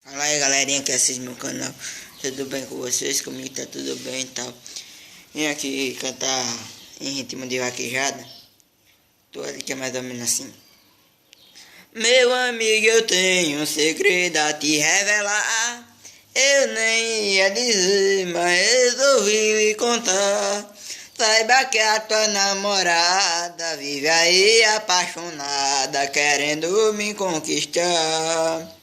Fala aí, galerinha que assiste meu canal. Tudo bem com vocês? Comigo tá tudo bem e tal. Vim aqui cantar em ritmo de vaquejada. Tô ali que é mais ou menos assim. Meu amigo, eu tenho um segredo a te revelar. Eu nem ia dizer, mas resolvi lhe contar. Saiba que a tua namorada vive aí apaixonada, querendo me conquistar.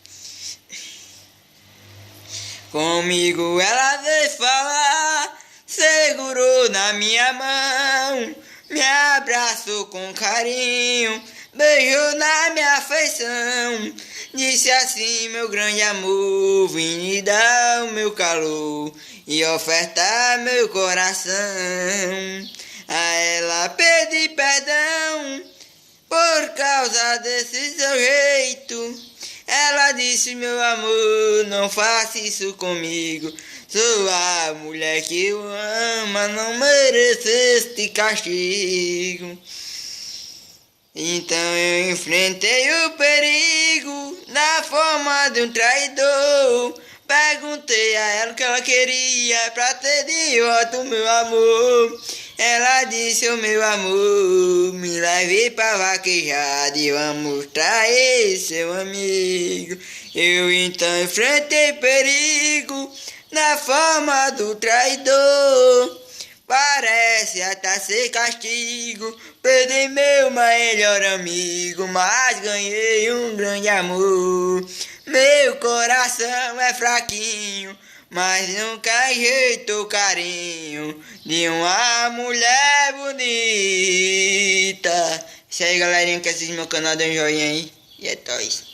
Comigo ela veio falar, segurou na minha mão, me abraçou com carinho, beijou na minha afeição. Disse assim: meu grande amor, vim lhe dar o meu calor e ofertar meu coração. A ela pedi perdão por causa desse seu jeito. Ela disse: meu amor, não faça isso comigo. Sou a mulher que eu amo, não mereço este castigo. Então eu enfrentei o perigo na forma de um traidor. Perguntei a ela o que ela queria pra ter de volta o meu amor. Ela disse: oh, meu amor, me leve pra vaquejada e vamos trair seu amigo. Eu então enfrentei perigo na forma do traidor. Parece até ser castigo, perdi meu melhor amigo, mas ganhei um grande amor. Meu coração é fraquinho, mas nunca rejeitou carinho de uma mulher bonita. Isso aí, galerinha que assiste meu canal, dê um joinha aí. E é nóis.